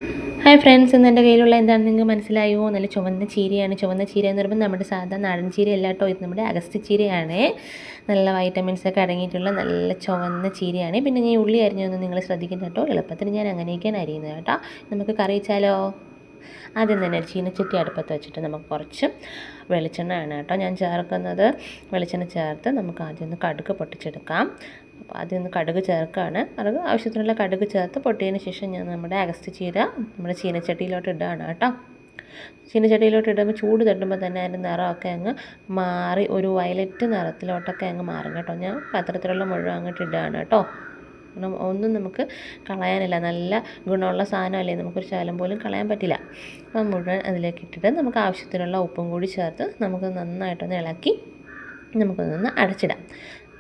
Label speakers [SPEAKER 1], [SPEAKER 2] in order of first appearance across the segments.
[SPEAKER 1] Hi friends, ഇന്ന് എൻ്റെ കയ്യിലുള്ള എന്താണെന്ന് നിങ്ങൾക്ക് മനസ്സിലായോ? നല്ല ചുവന്ന ചീരയാണ്. ചുവന്ന ചീര എന്ന് പറയുമ്പോൾ നമ്മുടെ സാധാ നാടൻ ചീര അല്ല കേട്ടോ, ഇത് നമ്മുടെ അഗസ്ത്യ ചീരയാണ്. നല്ല വൈറ്റമിൻസൊക്കെ അടങ്ങിയിട്ടുള്ള നല്ല ചുവന്ന ചീരയാണ്. പിന്നെ ഞാൻ ഉള്ളി അരിഞ്ഞൊന്നും നിങ്ങൾ ശ്രദ്ധിക്കണം കേട്ടോ, എളുപ്പത്തിന് ഞാൻ അങ്ങനെയൊക്കെയാണ് അരിയുന്നത് കേട്ടോ. നമുക്ക് കറി വെച്ചാലോ? ആദ്യം തന്നെ ഒരു ചീനച്ചട്ടി അടുപ്പത്ത് വെച്ചിട്ട് നമുക്ക് കുറച്ച് വെളിച്ചെണ്ണയാണ് കേട്ടോ ഞാൻ ചേർക്കുന്നത്. വെളിച്ചെണ്ണ ചേർത്ത് നമുക്ക് ആദ്യം ഒന്ന് കടുക് പൊട്ടിച്ചെടുക്കാം. അപ്പോൾ ആദ്യം ഒന്ന് കടുക് ചേർക്കുകയാണ്. കടുക് ആവശ്യത്തിനുള്ള കടുക് ചേർത്ത് പൊട്ടിയതിന് ശേഷം ഞാൻ നമ്മുടെ അഗസ്ത്യ ചീര നമ്മുടെ ചീനച്ചട്ടിയിലോട്ട് ഇടുകയാണ് കേട്ടോ. ചീനച്ചട്ടിയിലോട്ട് ഇടുമ്പോൾ ചൂട് തട്ടുമ്പോൾ തന്നെ അതിൻ്റെ നിറമൊക്കെ അങ്ങ് മാറി ഒരു വയലറ്റ് നിറത്തിലോട്ടൊക്കെ അങ്ങ് മാറും കേട്ടോ. ഞാൻ പാത്രത്തിലുള്ള മുഴുവൻ അങ്ങോട്ട് ഇടുകയാണ് കേട്ടോ. കാരണം ഒന്നും നമുക്ക് കളയാനില്ല, നല്ല ഗുണമുള്ള സാധനമല്ലേ, നമുക്കൊരു ശകലം പോലും കളയാൻ പറ്റില്ല. അപ്പം മുഴുവൻ അതിലേക്ക് ഇട്ടിട്ട് നമുക്ക് ആവശ്യത്തിനുള്ള ഉപ്പും കൂടി ചേർത്ത് നമുക്ക് നന്നായിട്ടൊന്ന് ഇളക്കി നമുക്കൊന്ന് അടച്ചിടാം.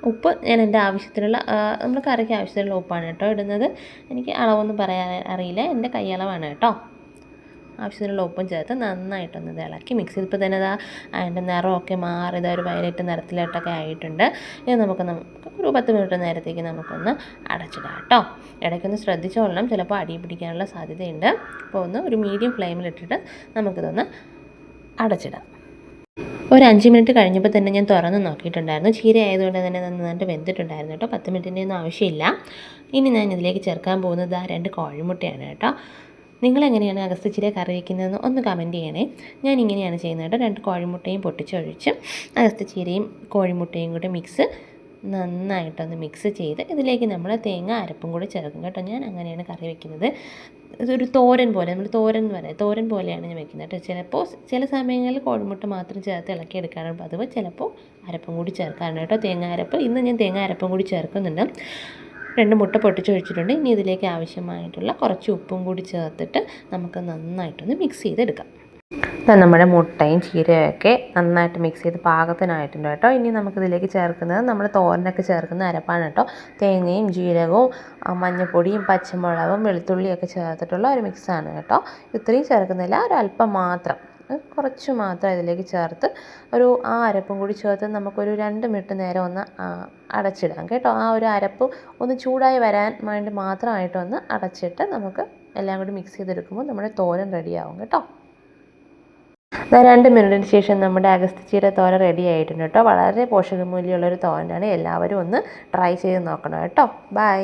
[SPEAKER 1] ഉപ്പ് ഞാൻ എൻ്റെ ആവശ്യത്തിനുള്ള നമ്മൾ കറിക്ക് ആവശ്യത്തിനുള്ള ഉപ്പാണ് കേട്ടോ ഇടുന്നത്. എനിക്ക് അളവൊന്നും പറയാൻ അറിയില്ല, എൻ്റെ കൈയളവാണ് കേട്ടോ. ആവശ്യത്തിനുള്ള ഉപ്പും ചേർത്ത് നന്നായിട്ടൊന്ന് ഇത് ഇളക്കി മിക്സ് ചെയ്തപ്പോൾ തന്നെ അതിൻ്റെ നിറമൊക്കെ മാറി ഒരു വയലറ്റ് നിറത്തിലോട്ടൊക്കെ ആയിട്ടുണ്ട്. ഇത് നമുക്ക് ഒരു 10 മിനിറ്റ് നേരത്തേക്ക് നമുക്കൊന്ന് അടച്ചിടാം കേട്ടോ. ഇടയ്ക്കൊന്ന് ശ്രദ്ധിച്ചോളണം, ചിലപ്പോൾ അടി പിടിക്കാനുള്ള സാധ്യതയുണ്ട്. അപ്പോൾ ഒരു മീഡിയം ഫ്ലെയിമിലിട്ടിട്ട് നമുക്കിതൊന്ന് അടച്ചിടാം. ഒരു 5 മിനിറ്റ് കഴിഞ്ഞപ്പോൾ തന്നെ ഞാൻ തുറന്ന് നോക്കിയിട്ടുണ്ടായിരുന്നു. ചീര ആയതുകൊണ്ട് തന്നെ നന്നായിട്ട് വെന്തിട്ടുണ്ടായിരുന്നു കേട്ടോ. 10 മിനിറ്റിൻ്റെ ഒന്നും ആവശ്യമില്ല. ഇനി ഞാൻ ഇതിലേക്ക് ചേർക്കാൻ പോകുന്നത് 2 കോഴിമുട്ടയാണ് കേട്ടോ. നിങ്ങളെങ്ങനെയാണ് അഗസ്ത്യ ചീര കറി വയ്ക്കുന്നതെന്ന് ഒന്ന് കമൻറ്റ് ചെയ്യണേ. ഞാൻ ഇങ്ങനെയാണ് ചെയ്യുന്നത് കേട്ടോ. 2 കോഴിമുട്ടയും പൊട്ടിച്ചൊഴിച്ച് അഗസ്ത്യ ചീരയും കോഴിമുട്ടയും കൂടി നന്നായിട്ടൊന്ന് മിക്സ് ചെയ്ത് ഇതിലേക്ക് നമ്മൾ തേങ്ങ അരപ്പും കൂടി ചേർക്കും കേട്ടോ. ഞാൻ അങ്ങനെയാണ് കറി വയ്ക്കുന്നത്. ഇതൊരു തോരൻ പോലെ, നമ്മൾ തോരൻ എന്ന് പറയാം, തോരൻ പോലെയാണ് ഞാൻ വെക്കുന്നത് കേട്ടോ. ചിലപ്പോൾ ചില സമയങ്ങളിൽ കോഴിമുട്ട മാത്രം ചേർത്ത് ഇളക്കിയെടുക്കാറുണ്ട് പതിവ്. ചിലപ്പോൾ അരപ്പും കൂടി ചേർക്കാറുണ്ട് കേട്ടോ, തേങ്ങ അരപ്പ്. ഇന്ന് ഞാൻ തേങ്ങ അരപ്പും കൂടി ചേർക്കുന്നുണ്ട്. 2 മുട്ട പൊട്ടിച്ചൊഴിച്ചിട്ടുണ്ട്. ഇനി ഇതിലേക്ക് ആവശ്യമായിട്ടുള്ള കുറച്ച് ഉപ്പും കൂടി ചേർത്തിട്ട് നമുക്ക് നന്നായിട്ടൊന്ന് മിക്സ് ചെയ്തെടുക്കാം. നമ്മുടെ മുട്ടയും ചീരയൊക്കെ നന്നായിട്ട് മിക്സ് ചെയ്ത് പാകത്തിനായിട്ടുണ്ട് കേട്ടോ. ഇനി നമുക്കിതിലേക്ക് ചേർക്കുന്നത് നമ്മൾ തോരനൊക്കെ ചേർക്കുന്ന അരപ്പാണ് കേട്ടോ. തേങ്ങയും ജീരകവും മഞ്ഞൾപ്പൊടിയും പച്ചമുളകും വെളുത്തുള്ളിയൊക്കെ ചേർത്തിട്ടുള്ള ഒരു മിക്സാണ് കേട്ടോ. ഇത്രയും ചേർക്കുന്നില്ല, ഒരല്പം മാത്രം, കുറച്ച് മാത്രം ഇതിലേക്ക് ചേർത്ത് ആ അരപ്പും കൂടി ചേർത്ത് നമുക്കൊരു 2 മിനിറ്റ് നേരം ഒന്ന് അടച്ചിടാം കേട്ടോ. ഒരു അരപ്പ് ഒന്ന് ചൂടായി വരാൻ വേണ്ടി മാത്രമായിട്ടൊന്ന് അടച്ചിട്ട് നമുക്ക് എല്ലാം കൂടി മിക്സ് ചെയ്തെടുക്കുമ്പോൾ നമ്മുടെ തോരൻ റെഡിയാവും കേട്ടോ. 2 മിനിറ്റിന് ശേഷം നമ്മുടെ അഗസ്ത്യ ചീര തോരൻ റെഡി ആയിട്ടുണ്ട് കേട്ടോ. വളരെ പോഷകമൂല്യമുള്ളൊരു തോരനാണ്. എല്ലാവരും ഒന്ന് ട്രൈ ചെയ്ത് നോക്കണം കേട്ടോ. ബൈ.